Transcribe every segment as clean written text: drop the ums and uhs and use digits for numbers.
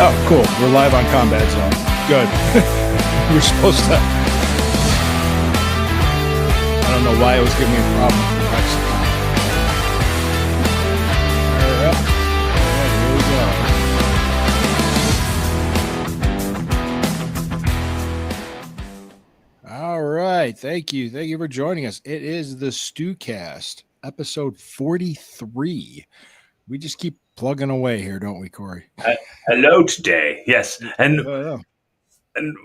Oh, cool. We're live on Combat Zone. Good. We're supposed to. I don't know why it was giving me a problem with the Alexa. All right. Thank you. Thank you for joining us. It is the StewKast, episode 43. We just keep plugging away here, don't we, Corey? Hello today. Yes. And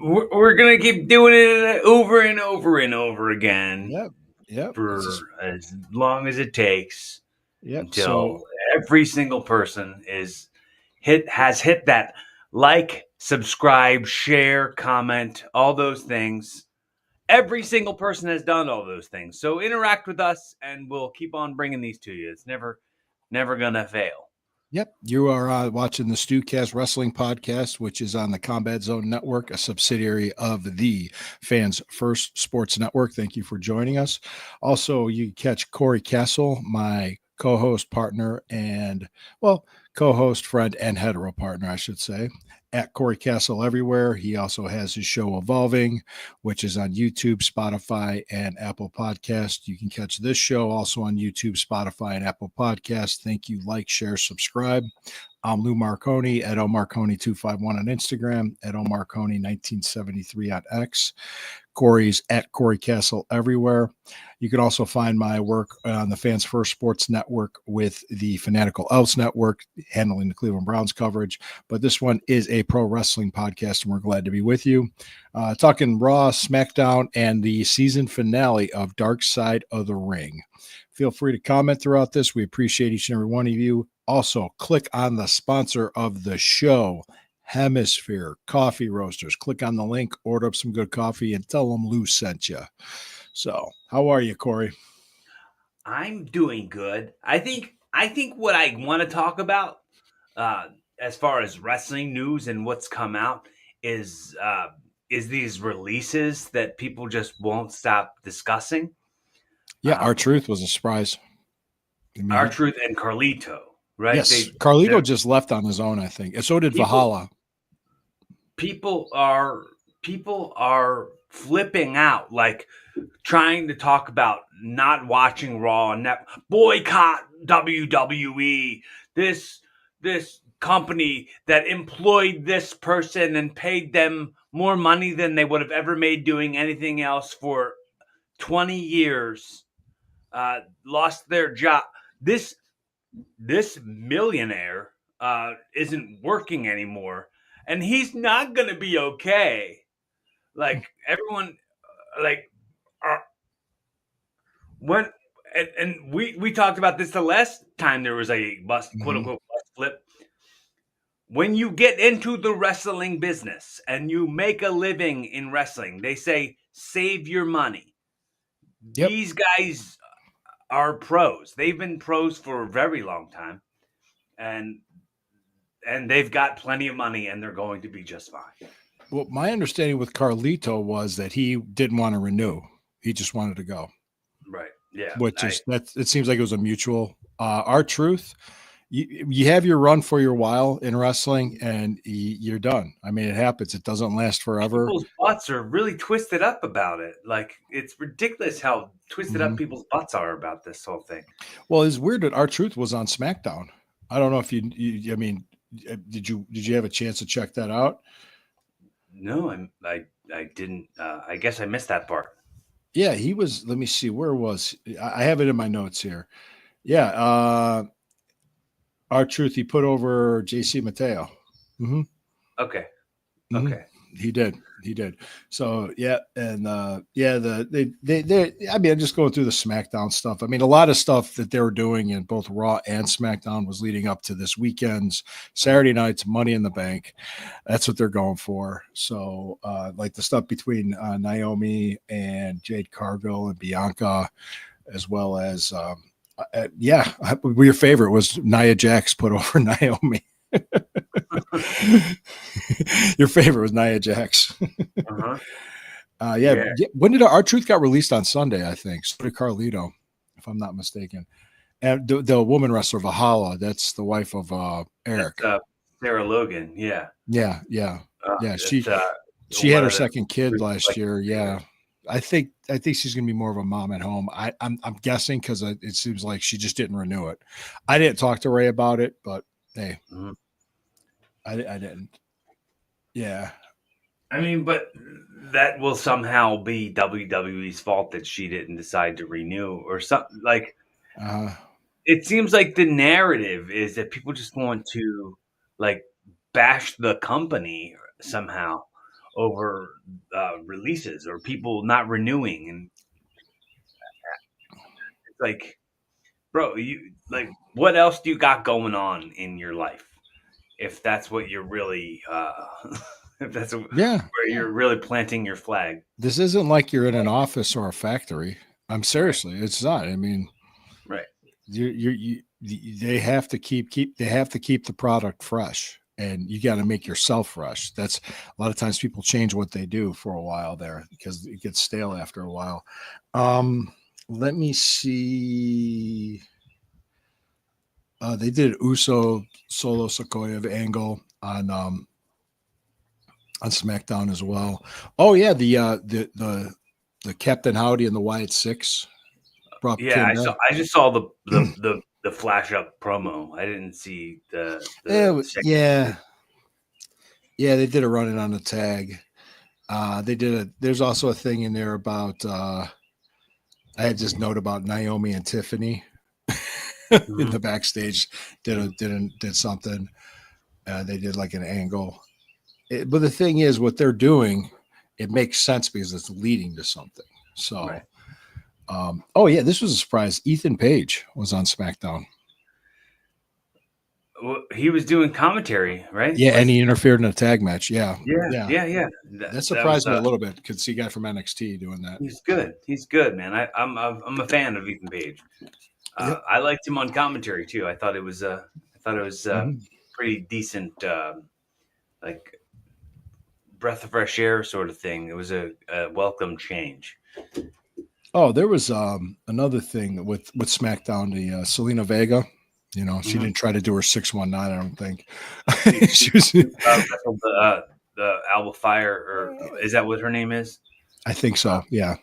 we're going to keep doing it over and over and over again. Yep. For as long as it takes. Yep. Until every single person has hit that like, subscribe, share, comment, all those things. Every single person has done all those things. So interact with us and we'll keep on bringing these to you. It's never going to fail. Yep. You are watching the StewKast Wrestling Podcast, which is on the Combat Zone Network, a subsidiary of the Fans First Sports Network. Thank you for joining us. Also, you catch Corey Castle, my co-host partner and, co-host, friend, and hetero partner, I should say, at Corey Castle everywhere. He also has his show Evolving, which is on YouTube, Spotify, and Apple Podcast. You can catch this show also on YouTube, Spotify, and Apple Podcast. Thank you. Like, share, subscribe. I'm Lou Marconi at Marconi251 on Instagram, at Marconi1973 on X. Corey's at Corey Castle everywhere. You can also find my work on the Fans First Sports Network with the Fanatical Elves Network, handling the Cleveland Browns coverage. But this one is a pro wrestling podcast, and we're glad to be with you. Talking Raw, SmackDown, and the season finale of Dark Side of the Ring. Feel free to comment throughout this. We appreciate each and every one of you. Also, click on the sponsor of the show, Hemisphere Coffee Roasters. Click on the link, order up some good coffee, and tell them Lou sent you. So, how are you, Corey? I'm doing good. I think what I want to talk about, as far as wrestling news and what's come out, is these releases that people just won't stop discussing. Yeah, R-Truth was a surprise. R-Truth and Carlito, right? Yes, Carlito just left on his own, I think, and so did Valhalla. People are flipping out, like trying to talk about not watching Raw and boycott WWE. This company that employed this person and paid them more money than they would have ever made doing anything else for 20 years, lost their job. This millionaire isn't working anymore, and he's not going to be okay. Like everyone, we talked about this the last time there was a bust, quote unquote bust flip. When you get into the wrestling business and you make a living in wrestling, they say save your money. Yep. These guys are pros. They've been pros for a very long time, and they've got plenty of money, and they're going to be just fine. Well, my understanding with Carlito was that he didn't want to renew; he just wanted to go. Right. Yeah. It seems like it was a mutual. R-Truth, you have your run for your while in wrestling, and you're done. I mean, it happens. It doesn't last forever. People's butts are really twisted up about it. Like, it's ridiculous how twisted up people's butts are about this whole thing. Well, it's weird that R-Truth was on SmackDown. I don't know if you I mean, did you have a chance to check that out? No, I didn't. I guess I missed that part. Yeah, he was. Let me see. Where was I have it in my notes here. Yeah. R-Truth, he put over JC Mateo. Mm-hmm. Okay. Mm-hmm. Okay. He did. So yeah, and they I mean, I'm just going through the SmackDown stuff. I mean, a lot of stuff that they were doing in both Raw and SmackDown was leading up to this weekend's Saturday night's Money in the Bank. That's what they're going for. So like the stuff between Naomi and Jade Cargill and Bianca, as well as your favorite was Nia Jax put over Naomi. Your favorite was Nia Jax. Yeah. When did R-Truth got released on Sunday? I think so did Carlito, if I'm not mistaken. And the woman wrestler Valhalla, that's the wife of Eric. Sarah Logan. Yeah. Yeah. It's She had one her of the second kid last like year. Yeah. I think she's gonna be more of a mom at home. I'm guessing because it seems like she just didn't renew it. I didn't talk to Ray about it, but hey, Mhm. I didn't. Yeah. I mean, but that will somehow be WWE's fault that she didn't decide to renew or something. Like Uh, it seems like the narrative is that people just want to like bash the company somehow over releases or people not renewing, and it's like, bro, you like what else do you got going on in your life? If that's what you're really, if that's yeah. where you're really planting your flag, This isn't like you're in an office or a factory. I'm right? seriously, it's not. I mean, Right. they have to they have to keep the product fresh, and you got to make yourself fresh. That's a lot of times people change what they do for a while there because it gets stale after a while. Let me see. They did Uso Solo Sequoia angle on SmackDown as well. Oh yeah, the Captain Howdy and the Wyatt Six brought Yeah, came back. I just saw the flash up promo. I didn't see the second. Yeah, yeah, they did a running on the tag. They did a. There's also a thing in there about. I had this note about Naomi and Tiffany in Mhm. the backstage. Did something. They did like an angle. But the thing is, what they're doing, it makes sense because it's leading to something. So, Right. oh yeah, this was a surprise. Ethan Page was on SmackDown. Well, he was doing commentary, right? Yeah, and With he interfered in a tag match. Yeah, yeah, yeah, yeah, yeah. that That was surprised me a little bit. Could see a guy from NXT doing that. he's good. He's good, man. I'm a fan of Ethan Page. Yep. I liked him on commentary too. I thought it was Mhm. pretty decent, like breath of fresh air sort of thing. It was a welcome change. Oh, there was another thing with SmackDown. The Selena Vega, she Mhm. didn't try to do her 619. I don't think She she was. wrestled the Alba Fire, or is that what her name is? I think Uh, so. Yeah.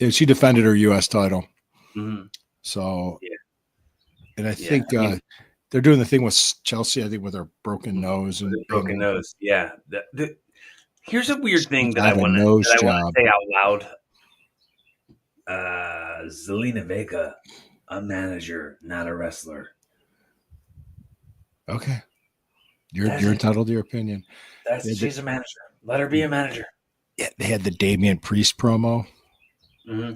Yeah, she defended her U.S. title. mhm. So, Yeah, and I yeah. think I mean, they're doing the thing with Chelsea. I think with her broken nose with and a broken nose. Yeah. Here's a weird she's thing that I got a want to nose job. say out loud. Zelina Vega, a manager, not a wrestler. Okay, That's you're it. entitled to your opinion. They had She's a manager. Let her be a manager. yeah, they had the Damian Priest promo, Hmm.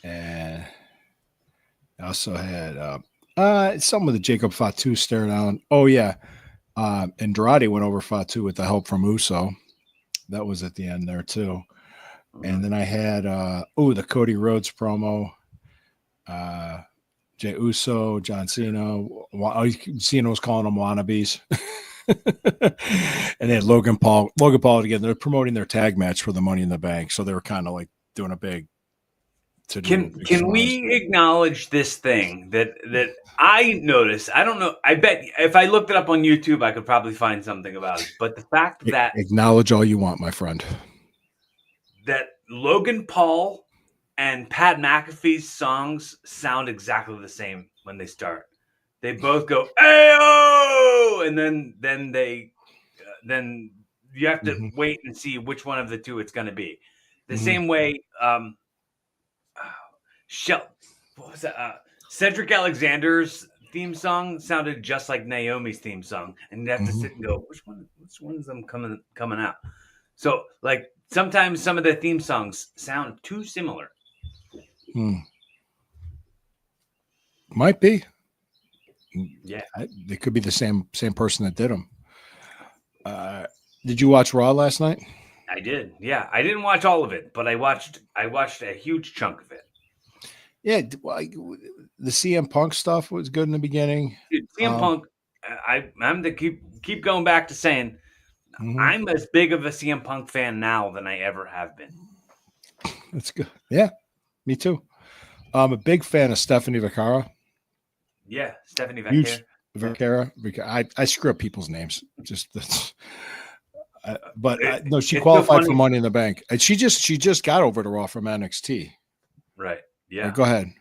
and I also had some of the Jacob Fatu stare down. Oh yeah, Andrade went over Fatu with the help from Uso. That was at the end there too. Hmm. And then I had the Cody Rhodes promo. Uh, Jey Uso, John Cena. Cena was calling them wannabes. And they had Logan Paul. Logan Paul again. They're promoting their tag match for the Money in the Bank, so they were kind of like doing a big to do a big Can schmoz. we acknowledge this thing that I noticed? I don't know. I bet if I looked it up on YouTube, I could probably find something about it. But the fact Acknowledge all you want, my friend. that Logan Paul and Pat McAfee's songs sound exactly the same when they start. They both go "Ayo!" and then you have to Mm-hmm. wait and see which one of the two it's going to be. The Mm-hmm. same way, Shell, what was that? Cedric Alexander's theme song sounded just like Naomi's theme song, and you have to sit and Mm-hmm. go, which one's them coming out? So, like, sometimes some of the theme songs sound too similar. Hmm. Might be. Yeah, It could be the same person that did them. Did you watch Raw last night? I did. Yeah, I didn't watch all of it, but I watched a huge chunk of it. Yeah, the CM Punk stuff was good in the beginning. Dude, CM Punk, I'm the keep going back to saying Mhm. I'm as big of a CM Punk fan now than I ever have been. That's good. Yeah, me too. I'm a big fan of Stephanie Vacara. Yeah, Stephanie Huge, Vaquer. Vergara. I screw up people's names. Just that's. No, she It's so qualified for funny. Money in the Bank, and she just got over to Raw from NXT. Right. Yeah. Right, go ahead.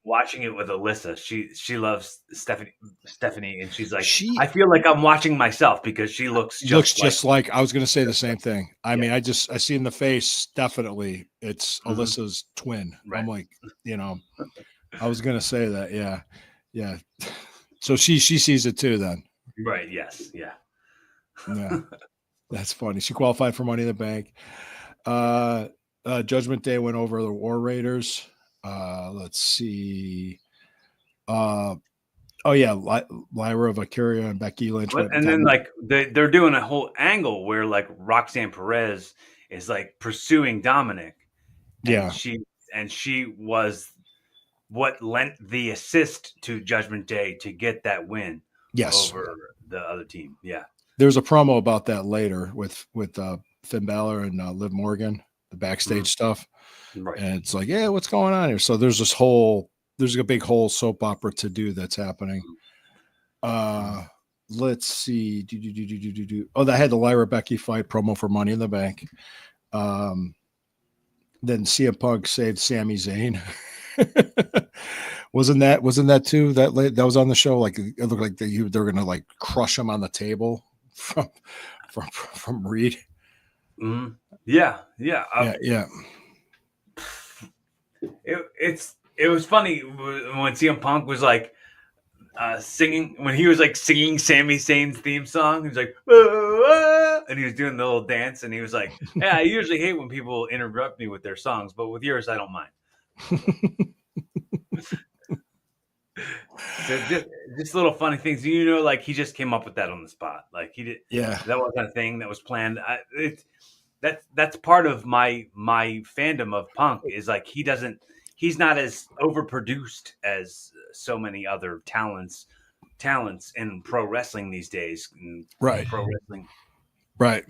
Watching it with Alyssa, she loves Stephanie, and she's like, She I feel like I'm watching myself because she looks just like I was going to say the same thing. I Yeah. mean, I see in the face definitely it's Mhm. Alyssa's twin. Right. I'm like, I was going to say that. Yeah. So she sees it too then. Right. Yes. Yeah. Yeah. That's funny. She qualified for Money in the Bank. Judgment Day went over the War Raiders. Let's see. Oh yeah, Lyra Valkyria and Becky Lynch went. And then like they're doing a whole angle where like Roxanne Perez is like pursuing Dominic, and she was what lent the assist to Judgment Day to get that win over the other team. Yeah. There's a promo about that later with Finn Balor and Liv Morgan, the backstage stuff. Right. And it's like, yeah, what's going on here? So there's a big whole soap opera to do that's happening. Let's see. Oh, that had the Lyra Becky fight promo for Money in the Bank. Then CM Punk saved Sami Zayn. wasn't that too? That was on the show. Like it looked like they're gonna like crush him on the table from Reed. Mm-hmm. Yeah. Yeah. It was funny when CM Punk was like singing, when he was like singing Sami Zayn's theme song. He was like, and he was doing the little dance, and he was like, "Hey, I usually hate when people interrupt me with their songs, but with yours, I don't mind." So just little funny things, like he just came up with that on the spot. Like he did, that wasn't a thing that was planned. That's part of my fandom of Punk is like he's not as overproduced as so many other talents in pro wrestling these days. Right. Pro wrestling. Right.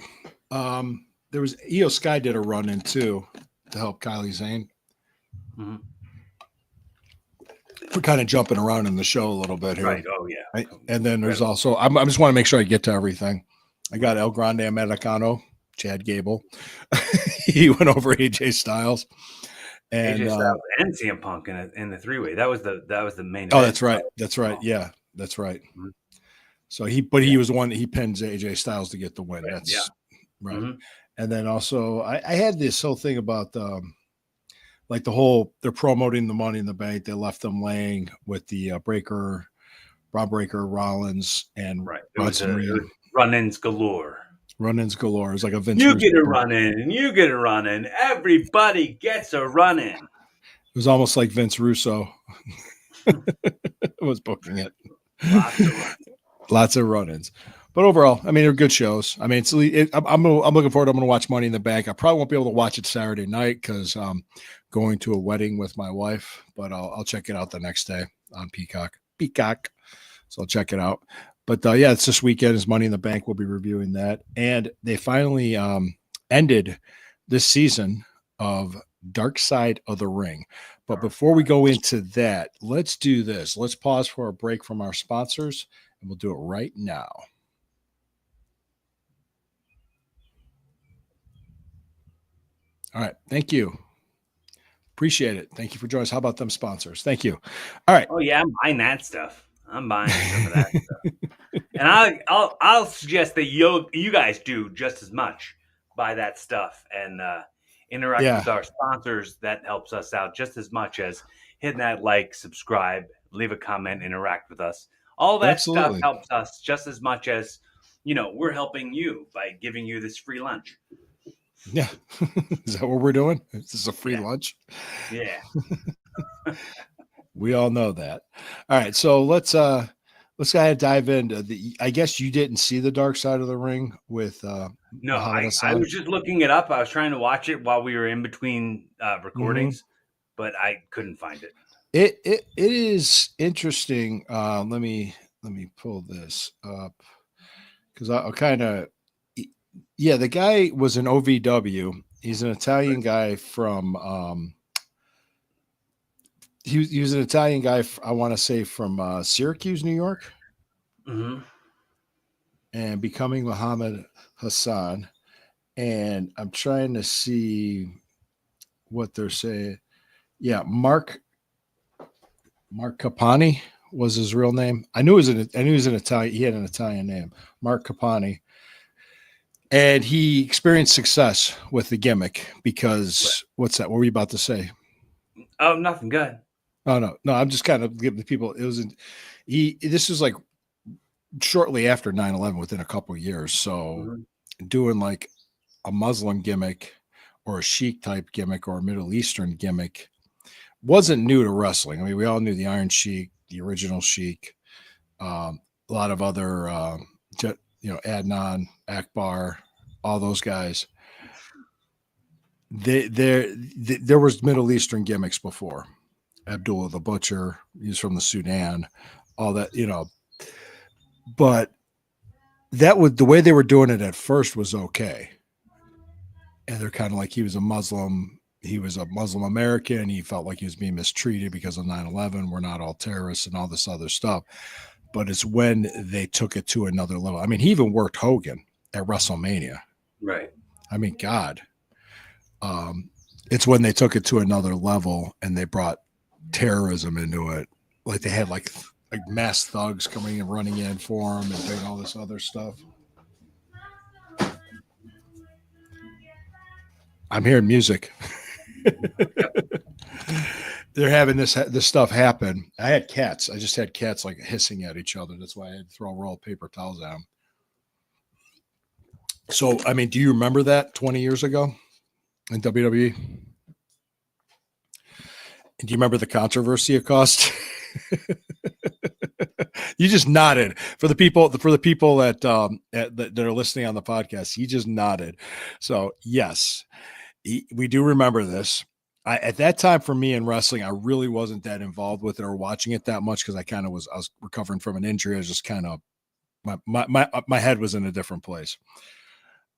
There was Io Sky did a run in too to help Kylie Zane. Mm-hmm. We're kind of jumping around in the show a little bit here. Right. Oh yeah. Right? And then there's also I just want to make sure I get to everything. I got El Grande Americano, Chad Gable. He went over AJ Styles. And AJ Styles and CM Punk in the three-way. That was the main event. Oh, that's right. That's right. Yeah, that's right. Mm-hmm. So he was the one that he pins AJ Styles to get the win. Right. That's right. Mm-hmm. And then also I had this whole thing about like they're promoting the Money in the Bank. They left them laying with the Rob Breaker, Rollins, and run-ins galore. Run-ins galore. It was like a Vince. You get a run-in, and you get a run-in. Everybody gets a run-in. It was almost like Vince Russo was booking it. Lots of run-ins. But overall, I mean, they're good shows. I mean, I'm looking forward. I'm going to watch Money in the Bank. I probably won't be able to watch it Saturday night because I'm going to a wedding with my wife. But I'll check it out the next day on Peacock. So I'll check it out. But yeah, it's this weekend is Money in the Bank. We'll be reviewing that. And they finally ended this season of Dark Side of the Ring. But before we go into that, let's do this. Let's pause for a break from our sponsors, and we'll do it right now. All right. Thank you. Appreciate it. Thank you for joining us. How about them sponsors? Thank you. All right. Oh yeah, I'm buying that stuff. I'm buying some of that stuff. And I'll suggest that you guys do just as much. Buy that stuff and interact with our sponsors. That helps us out just as much as hitting that like, subscribe, leave a comment, interact with us. All that stuff helps us just as much as we're helping you by giving you this free lunch. Yeah. Is that what we're doing? Is this a free lunch? Yeah. We all know that. All right. So let's go ahead and dive into I guess you didn't see the Dark Side of the Ring with No, I was just looking it up. I was trying to watch it while we were in between recordings, but I couldn't find it. It is interesting. Let me pull this up because I'll kind of the guy was an OVW. He's an Italian guy from he was an Italian guy. I want to say from Syracuse, New York, and Becoming Muhammad Hassan. And I'm trying to see what they're saying. Yeah, Mark Capani was his real name. I knew he was an Italian. He had an Italian name, Mark Capani. And he experienced success with the gimmick because what's that? What were you about to say? Oh, nothing. Good. Oh no. I'm just kind of giving the people. It was this was like shortly after 9/11, within a couple of years. So doing like a Muslim gimmick or a Sheik type gimmick or a Middle Eastern gimmick wasn't new to wrestling. I mean, we all knew the Iron Sheik, the original Sheik, a lot of other, Adnan, Akbar, all those guys. There was Middle Eastern gimmicks before. Abdullah the Butcher, he's from the Sudan, all that, but that was the way they were doing it at first was okay. And they're kind of like, he was a Muslim American. He felt like he was being mistreated because of 9/11. We're not all terrorists and all this other stuff. But it's when they took it to another level. I mean, he even worked Hogan at WrestleMania. Right. I mean, God. It's when they took it to another level and they brought terrorism into it. Like they had like mass thugs coming and running in for him and doing all this other stuff. I'm hearing music. They're having this stuff happen. I had cats. I just had cats like hissing at each other. That's why I had to throw a roll of paper towels at them. So, I mean, do you remember that 20 years ago in WWE? And do you remember the controversy it caused? You just nodded for the people that that are listening on the podcast. You just nodded. So yes, we do remember this. At that time for me in wrestling, I really wasn't that involved with it or watching it that much because I was recovering from an injury. I was just kind of my head was in a different place.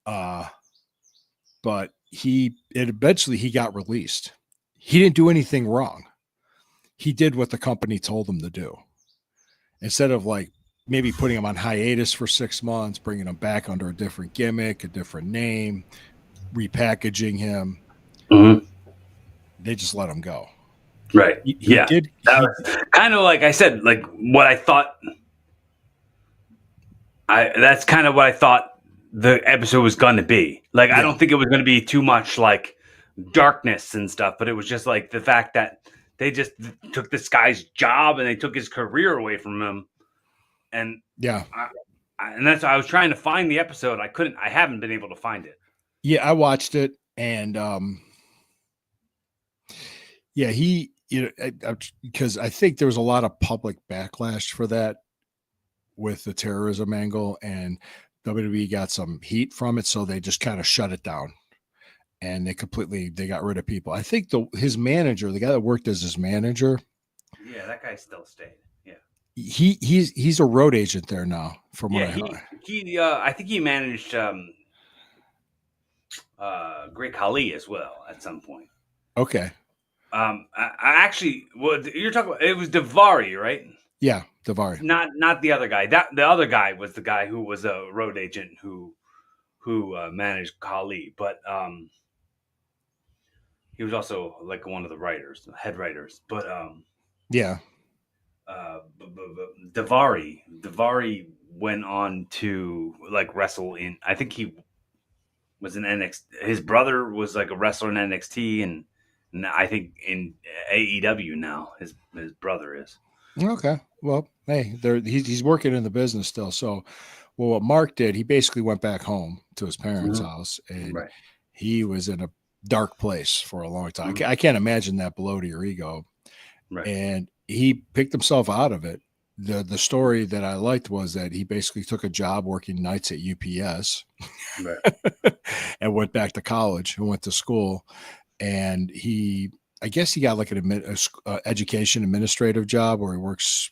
But eventually he got released. He didn't do anything wrong. He did what the company told him to do. Instead of like maybe putting him on hiatus for 6 months, bringing him back under a different gimmick, a different name, repackaging him, they just let him go. Right. That was kind of like I said, like what I thought. That's kind of what I thought the episode was going to be. Like, I don't think it was going to be too much like darkness and stuff, but it was just like the fact that they just took this guy's job and they took his career away from him. And and that's why I was trying to find the episode. I haven't been able to find it. Yeah, I watched it, and because I think there was a lot of public backlash for that with the terrorism angle, and WWE got some heat from it, so they just kind of shut it down, and they got rid of people. I think his manager, the guy that worked as his manager, that guy still stayed. He's a road agent there now. From what I heard, I think he managed Great Khali as well at some point. Okay. I actually, you're talking about, it was Daivari, right? Yeah, Daivari. Not the other guy. The other guy was the guy who was a road agent who managed Khali, but he was also like one of the head writers. But Daivari went on to like wrestle in. I think he was in NXT. His brother was like a wrestler in NXT, and I think in AEW now his brother is. Okay. Well, hey, he's working in the business still. So, what Mark did, he basically went back home to his parents' house, and he was in a dark place for a long time. I can't imagine that below to your ego. Right. And he picked himself out of it. The story that I liked was that he basically took a job working nights at UPS, and went back to college and went to school, and I guess he got like an education administrative job where he works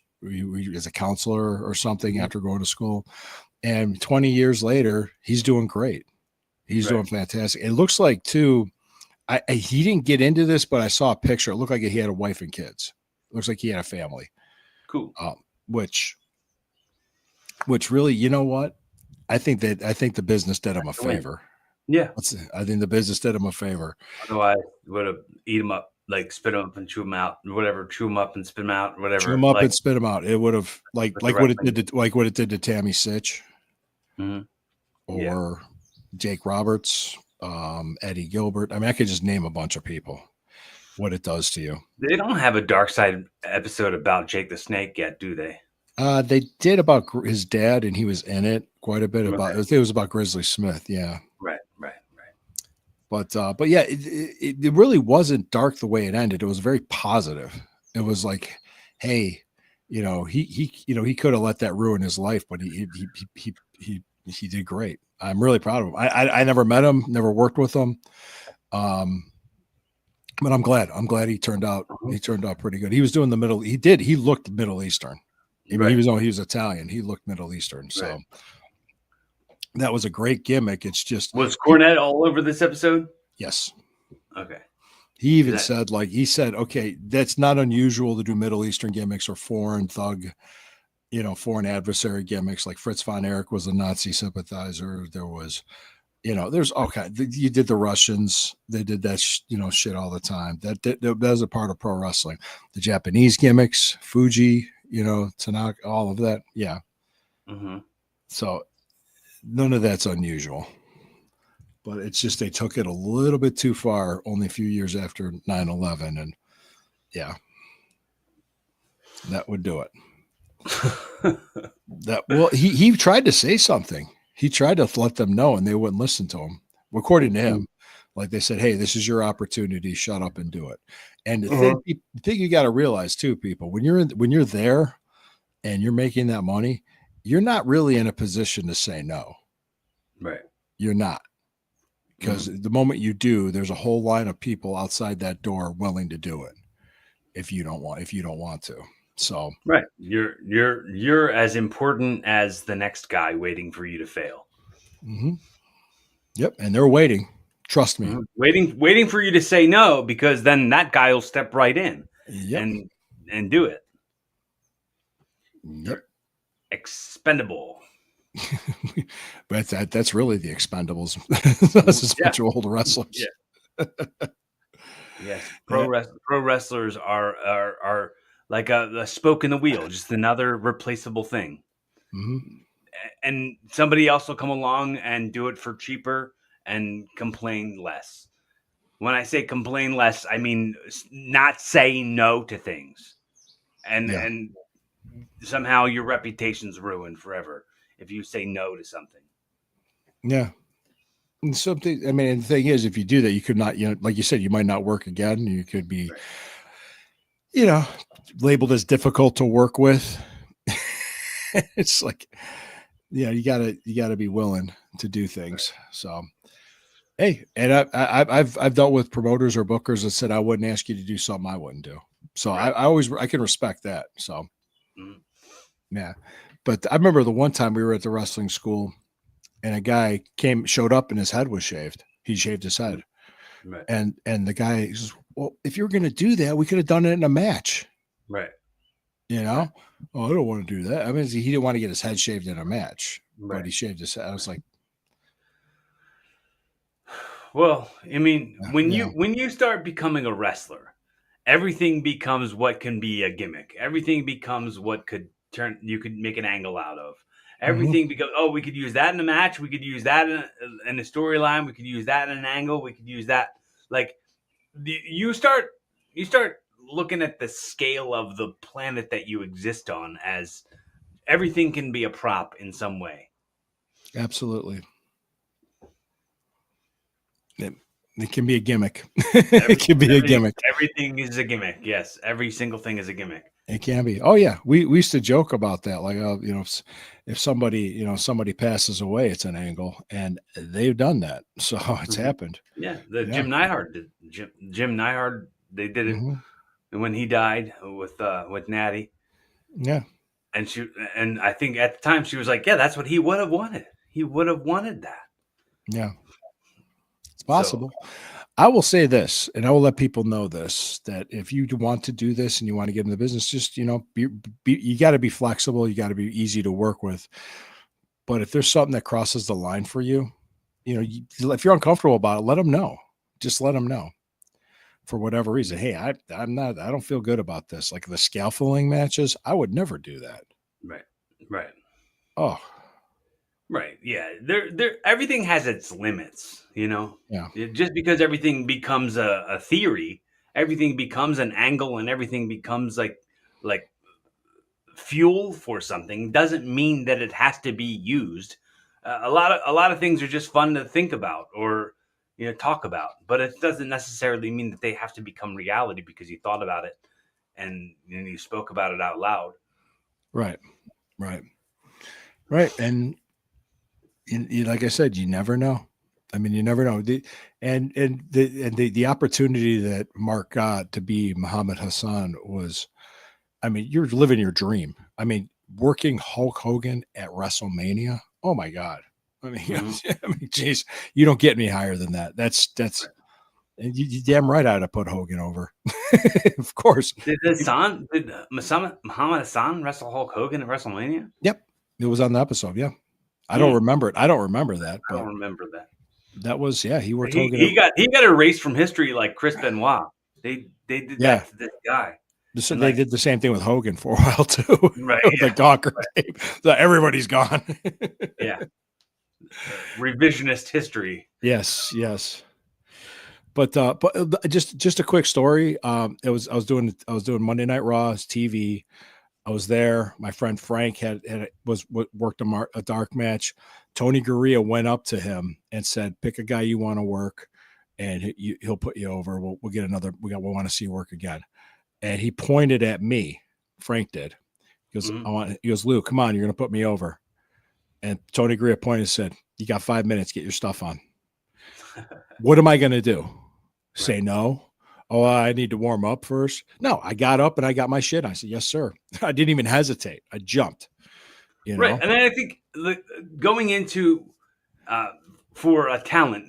as a counselor or something after going to school. And 20 years later, he's doing great. He's doing fantastic. It looks like too, he didn't get into this, but I saw a picture. It looked like he had a wife and kids. Looks like he had a family. Cool. Which really, you know what? I think the business did him a favor. Yeah. I think the business did him a favor. Otherwise, would have eat him up, like spit him up and chew him out, whatever. Chew him up and spit him out, whatever. Chew him up and spit him out. It would have like what it did to Tammy Sitch, or Jake Roberts, Eddie Gilbert. I mean, I could just name a bunch of people. What it does to you. They don't have a Dark Side episode about Jake the Snake yet, do they? They did about his dad, and he was in it quite a bit. About it was about Grizzly Smith. Yeah. Right. But yeah, it really wasn't dark the way it ended. It was very positive. It was like, hey, he could have let that ruin his life, but he did great. I'm really proud of him. I never met him, never worked with him, but I'm glad he turned out. He turned out pretty good. He was doing the middle. He looked Middle Eastern. I mean, he was Italian. He looked Middle Eastern. So that was a great gimmick. It's just, was Cornette all over this episode? Yes. Okay. He even said, okay, that's not unusual to do Middle Eastern gimmicks or foreign thug, foreign adversary gimmicks. Like Fritz von Erich was a Nazi sympathizer. There was, there's okay. You did the Russians. They did that, shit all the time. That was a part of pro wrestling. The Japanese gimmicks, Fuji, Tanaka, all of that. Yeah. So none of that's unusual, but it's just, they took it a little bit too far only a few years after 9/11. And yeah, that would do it. He tried to say something. He tried to let them know, and they wouldn't listen to him. According to him, like they said, hey, this is your opportunity. Shut up and do it. And the thing you got to realize too, people, when you're there and you're making that money, you're not really in a position to say no. Right. You're not. Because the moment you do, there's a whole line of people outside that door willing to do it if you don't want to. So right, you're as important as the next guy waiting for you to fail. Yep, and they're waiting. Trust me, waiting for you to say no, because then that guy will step right in and do it. Yep, expendable. But that's really the Expendables. That's a bunch of old wrestlers. Yeah. Yes, pro wrestlers are like a spoke in the wheel, just another replaceable thing. And somebody else will come along and do it for cheaper and complain less. When I say complain less, I mean not saying no to things, and somehow your reputation's ruined forever if you say no to something. Yeah. And something, I mean, the thing is, if you do that, you could not, like you said, you might not work again. You could be, labeled as difficult to work with. It's like, you gotta be willing to do things. So, hey, and I've dealt with promoters or bookers that said I wouldn't ask you to do something I wouldn't do. So I can respect that. So, yeah. But I remember the one time we were at the wrestling school, and a guy showed up, and his head was shaved. He shaved his head, and the guy says, "Well, if you were going to do that, we could have done it in a match." Right. Oh, I don't want to do that. I mean, he didn't want to get his head shaved in a match, but he shaved his head. I was like, well, I mean, when you start becoming a wrestler, everything becomes what can be a gimmick. Everything becomes what you could make an angle out of. Everything becomes, we could use that in a match. We could use that in a storyline. We could use that in an angle. We could use that. Like you start looking at the scale of the planet that you exist on as everything can be a prop in some way. Absolutely. It can be a gimmick. It can be a gimmick. Everything is a gimmick. Yes. Every single thing is a gimmick. It can be. Oh yeah. We used to joke about that. Like, if somebody passes away, it's an angle, and they've done that. So it's happened. Yeah. Jim Neidhart did. Jim Neidhart, they did it when he died with Natty. Yeah. And I think at the time she was like, yeah, that's what he would have wanted. He would have wanted that. Yeah. It's possible. I will say this, and I will let people know this, that if you want to do this and you want to get in the business, just, you got to be flexible. You got to be easy to work with. But if there's something that crosses the line for you, if you're uncomfortable about it, let them know. Just let them know for whatever reason. Hey, I don't feel good about this. Like the scaffolding matches, I would never do that. Right. Right. Oh, Right. Yeah. Everything has its limits, yeah. Just because everything becomes a theory, everything becomes an angle, and everything becomes like fuel for something doesn't mean that it has to be used. A lot of things are just fun to think about or talk about, but it doesn't necessarily mean that they have to become reality because you thought about it and you spoke about it out loud. Right. Right. Right. And like I said, you never know. I mean, you never know. The opportunity that Mark got to be Muhammad Hassan was, I mean, you're living your dream. I mean, working Hulk Hogan at WrestleMania. Oh my God. I mean, Mhm. I mean, geez, you don't get any higher than that. That's and you damn right I'd have put Hogan over. Of course. Did Muhammad Hassan wrestle Hulk Hogan at WrestleMania? Yep. It was on the episode. Yeah. I don't Hmm, remember it. I don't remember that, I but don't remember that. that was, yeah, he worked He Hogan at, he got he got erased from history like Chris Benoit. They did yeah. that to this guy, So and they like did the same thing with Hogan for a while too, right, with the yeah, Gawker right, tape. So everybody's gone. yeah, revisionist history. Yes, yes. But just a quick story. I was doing Monday Night Raw's TV. I was there. My friend Frank worked a dark match. Tony Gurria went up to him and said, "Pick a guy you want to work, and he'll put you over. We'll get another. We want to see you work again." And he pointed at me. Frank did. He goes, Mhm. He goes, Lou, come on, you're gonna put me over. And Tony Gurria pointed and said, "You got 5 minutes, get your stuff on." What am I gonna do? Right, Say no? Oh, I need to warm up first. No, I got up and I got my shit. I said, yes, sir. I didn't even hesitate. I jumped, you right, know? and then I think going into uh, for a talent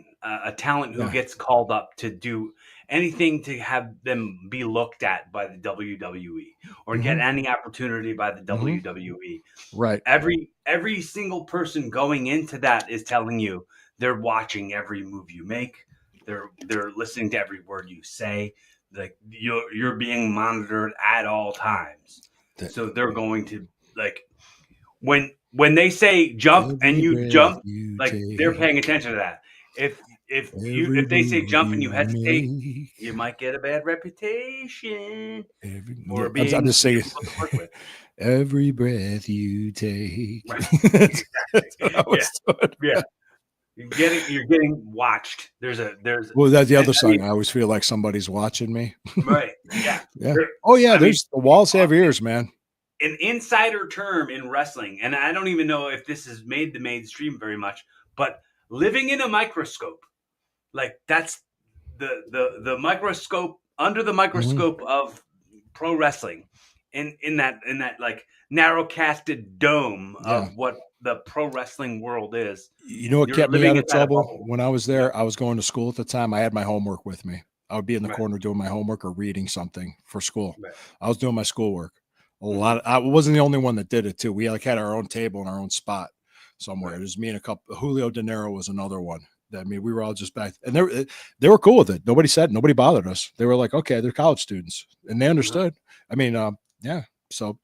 who Yeah. gets called up to do anything to have them be looked at by the WWE or get Hmm. any opportunity by the Hmm. WWE. Right. Every single person going into that is telling you they're watching every move you make. They're listening to every word you say. Like you're being monitored at all times. That So they're going to like when they say jump and every you breath jump, you like they're take, paying attention to that. every If they say move jump and you you hesitate, make, you might get a bad reputation yeah, for I'm being just saying, difficult to work with. every breath you take. Right. That's what I Yeah. was doing. Yeah. You're getting watched. There's Well, that's the and other I mean song. I always feel like somebody's watching me. right. Yeah. Yeah. There Oh yeah. I mean There's the walls have ears, man. an insider term in wrestling, and I don't even know if this has made the mainstream very much, but living in a microscope. Like that's the microscope under the Mhm. microscope of pro wrestling in that like narrow casted dome Yeah. of what the pro wrestling world is. You know what You're kept me living out of inside a trouble bubble. when I was Yep. there? I was going to school at the time. I had my homework with me. I would be in the Right. corner doing my homework or reading something for school. Right. I was doing my schoolwork. Hmm. I wasn't the only one that did it too. We had our own table and our own spot somewhere. It Right. was me and a couple. Julio De Niro was another one. I mean, we were all just back, and they were cool with it. Nobody bothered us. They were like, okay, they're college students, and they Uh-huh. understood. I mean, yeah. So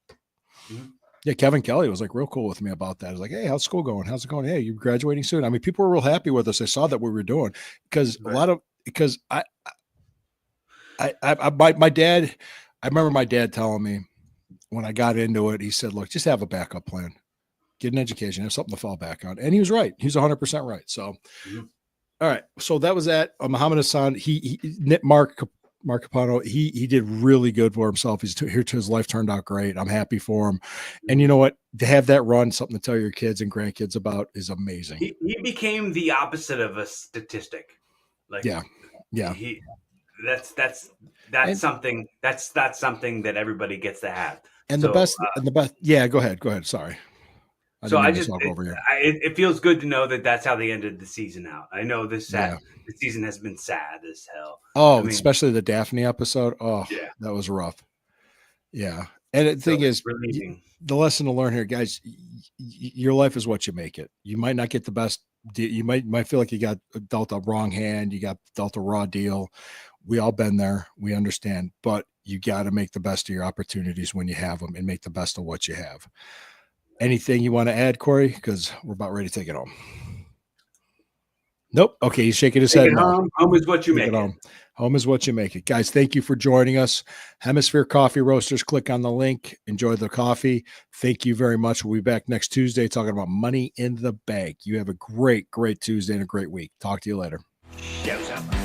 Mhm. yeah, Kevin Kelly was like real cool with me about that. I was like, "Hey, how's school going? How's it going? Hey, you graduating soon?" I mean, people were real happy with us. They saw that we were doing Right. because my dad. I remember my dad telling me when I got into it. He said, "Look, just have a backup plan. Get an education, have something to fall back on." And he was right. He was 100% right. So, Mhm. all right. So that was that. Muhammad Hassan. Mark Capano. He did really good for himself. Here to his life turned out great. I'm happy for him. And you Mhm. know what? To have that run, something to tell your kids and grandkids about, is amazing. He became the opposite of a statistic. Like Yeah, yeah. he that's that's And something that's something that everybody gets to have. and So the best. Yeah. Go ahead. Go ahead. Sorry. I So didn't I mean to just talk over you. it feels good to know that that's how they ended the season out. I know Yeah. the season has been sad as hell. I Oh, mean, especially the Daphne episode. Oh, yeah. that was rough. Yeah. And the So thing it's is, relieving. the lesson to learn here, guys, your life is what you make it. You might not get the best. You might feel like you got dealt a wrong hand. You got dealt a raw deal. We all been there. We understand, but you got to make the best of your opportunities when you have them and make the best of what you have. Anything you want to add, Corey? Because we're about ready to take it home. Nope. Okay. He's shaking his Take head it no. home. Home is what you Take it make it. home. Home is what you make it. Guys, thank you for joining us. Hemisphere Coffee Roasters. Click on the link. Enjoy the coffee. Thank you very much. We'll be back next Tuesday talking about money in the bank. You have a great, great Tuesday and a great week. Talk to you later. Show's up.